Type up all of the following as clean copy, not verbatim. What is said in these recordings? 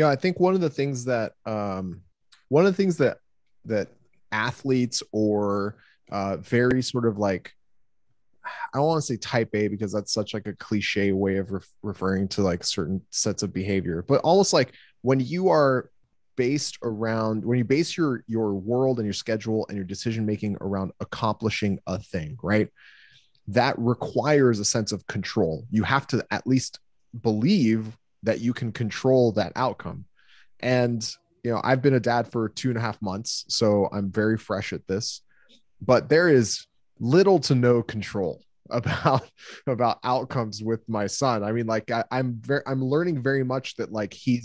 I think one of the things that athletes or very sort of like, I don't want to say type A because that's such like a cliche way of referring to like certain sets of behavior, but almost like when you are when you base your world and your schedule and your decision making around accomplishing a thing, right? That requires a sense of control. You have to at least believe that you can control that outcome. And I've been a dad for 2.5 months, so I'm very fresh at this. But there is little to no control about about outcomes with my son. I mean, like I'm learning very much that like he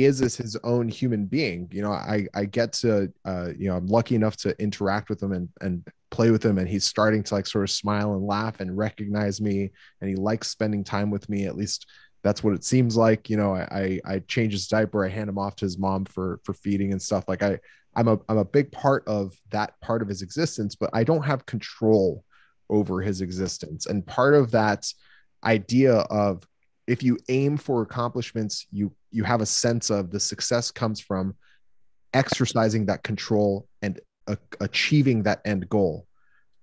is as his own human being. I get to I'm lucky enough to interact with him and play with him, and he's starting to like sort of smile and laugh and recognize me, and he likes spending time with me. At least that's what it seems like. I change his diaper, I hand him off to his mom for feeding and stuff. Like I'm a big part of that part of his existence, but I don't have control over his existence. And part of that idea of, if you aim for accomplishments, you have a sense of the success comes from exercising that control and achieving that end goal.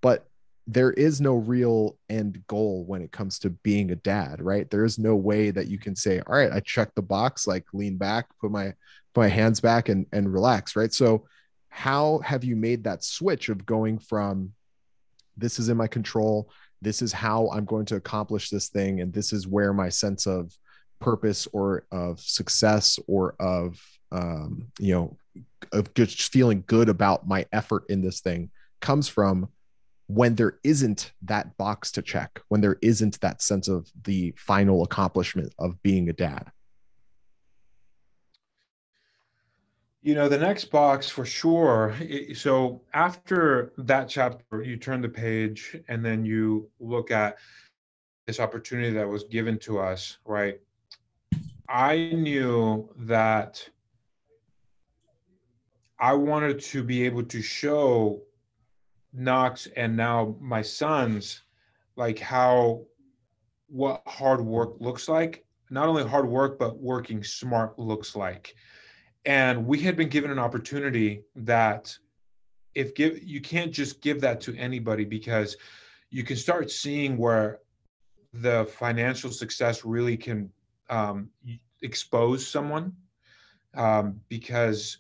But there is no real end goal when it comes to being a dad, right? There is no way that you can say, all right, I checked the box, like lean back, put my hands back and relax, right? So how have you made that switch of going from, this is in my control, this is how I'm going to accomplish this thing, and this is where my sense of purpose or of success or of just feeling good about my effort in this thing comes from, when there isn't that box to check, when there isn't that sense of the final accomplishment of being a dad? The next box for sure. So after that chapter, you turn the page and then you look at this opportunity that was given to us, right? I knew that I wanted to be able to show Knox and now my sons, like what hard work looks like. Not only hard work, but working smart looks like. And we had been given an opportunity that, you can't just give that to anybody, because you can start seeing where the financial success really can um, expose someone, because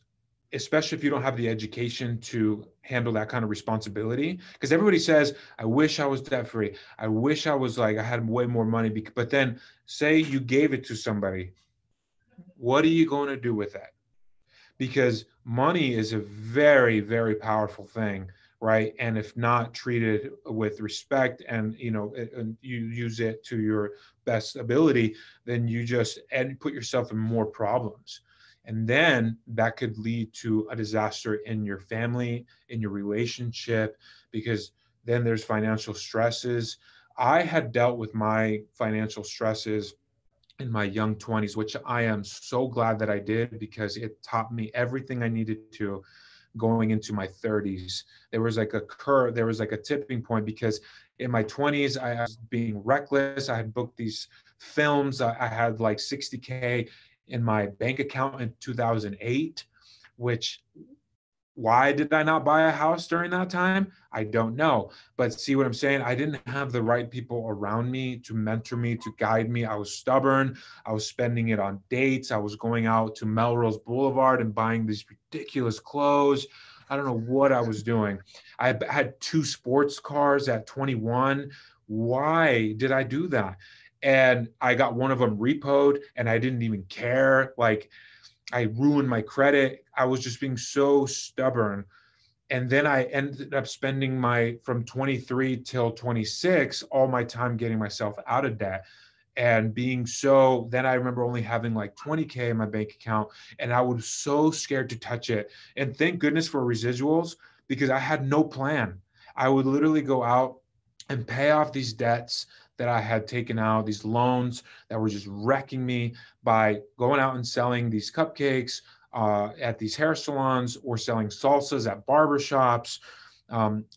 especially if you don't have the education to handle that kind of responsibility. Because everybody says, I wish I was debt free, I wish I was like I had way more money. But then say you gave it to somebody, what are you going to do with that? Because money is a very, very powerful thing, right? And if not treated with respect, and and you use it to your best ability, then you just and put yourself in more problems. And then that could lead to a disaster in your family, in your relationship, because then there's financial stresses. I had dealt with my financial stresses in my young 20s, which I am so glad that I did, because it taught me everything I needed to going into my 30s. There was like a tipping point, because in my 20s, I was being reckless. I had booked these films. I had like 60K in my bank account in 2008, which, why did I not buy a house during that time? I don't know. But see what I'm saying? I didn't have the right people around me to mentor me, to guide me. I was stubborn. I was spending it on dates. I was going out to Melrose Boulevard and buying these ridiculous clothes. I don't know what I was doing. I had two sports cars at 21. Why did I do that? And I got one of them repoed and I didn't even care. Like, I ruined my credit. I was just being so stubborn. And then I ended up spending from 23 till 26, all my time getting myself out of debt. And then I remember only having like 20K in my bank account, and I was so scared to touch it. And thank goodness for residuals, because I had no plan. I would literally go out and pay off these debts that I had taken out, these loans that were just wrecking me, by going out and selling these cupcakes at these hair salons, or selling salsas at barbershops.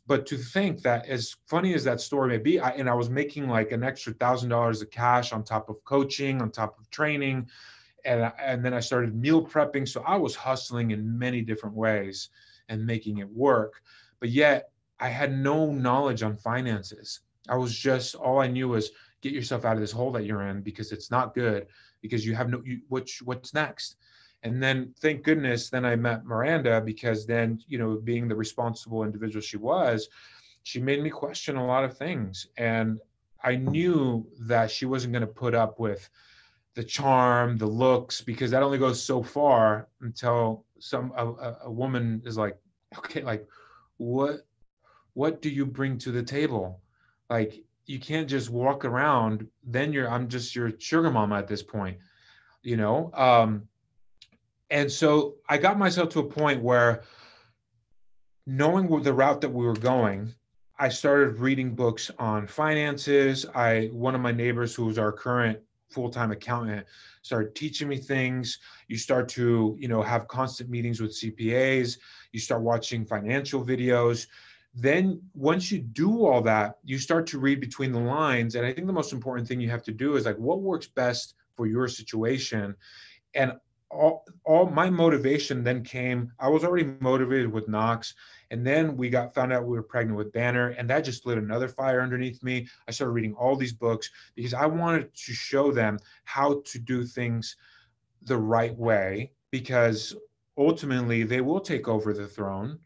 But to think that, as funny as that story may be, I was making like an extra $1,000 of cash on top of coaching, on top of training. and then I started meal prepping. So I was hustling in many different ways and making it work. But yet I had no knowledge on finances. I was just, all I knew was get yourself out of this hole that you're in, because it's not good, because you have no, what's next? And then thank goodness, then I met Miranda, because then, being the responsible individual she was, she made me question a lot of things. And I knew that she wasn't going to put up with the charm, the looks, because that only goes so far until a woman is like, okay, like what do you bring to the table? Like, you can't just walk around, then I'm just your sugar mama at this point, you know? And so I got myself to a point where, knowing the route that we were going, I started reading books on finances. One of my neighbors, who was our current full-time accountant, started teaching me things. You start to, have constant meetings with CPAs. You start watching financial videos. Then once you do all that, you start to read between the lines. And I think the most important thing you have to do is, like, what works best for your situation. And all my motivation then came, I was already motivated with Knox, and then we found out we were pregnant with Banner, and that just lit another fire underneath me. I started reading all these books because I wanted to show them how to do things the right way, because ultimately they will take over the throne,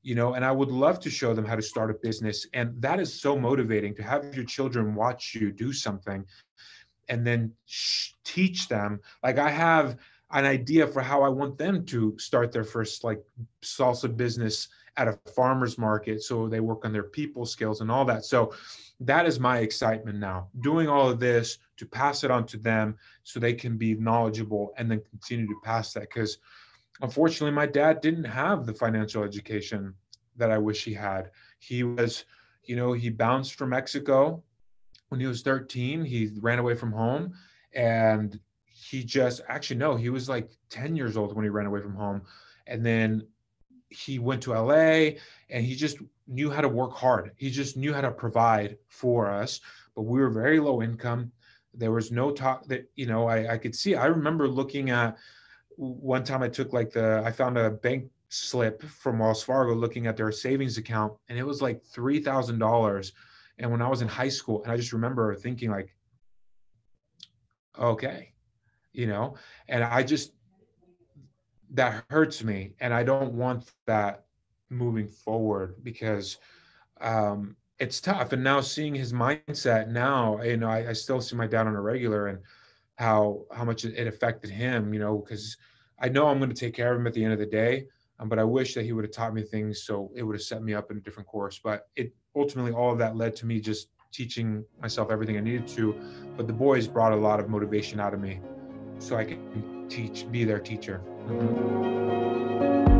and I would love to show them how to start a business. And that is so motivating, to have your children watch you do something and then teach them. Like, I have an idea for how I want them to start their first, like, salsa business at a farmer's market. So they work on their people skills and all that. So that is my excitement now, doing all of this to pass it on to them so they can be knowledgeable and then continue to pass that. Because unfortunately, my dad didn't have the financial education that I wish he had. He was, he bounced from Mexico when he was 13. He ran away from home, and he was like 10 years old when he ran away from home. And then he went to LA, and he just knew how to work hard. He just knew how to provide for us, but we were very low income. There was no talk that, I could see. I remember looking at, one time I found a bank slip from Wells Fargo, looking at their savings account, and it was like $3,000. And when I was in high school, and I just remember thinking, like, okay, and that hurts me. And I don't want that moving forward, because it's tough. And now, seeing his mindset now, I still see my dad on a regular, and how much it affected him, because I know I'm going to take care of him at the end of the day. But I wish that he would have taught me things, so it would have set me up in a different course. But it ultimately, all of that led to me just teaching myself everything I needed to. But the boys brought a lot of motivation out of me, so I can be their teacher. Mm-hmm.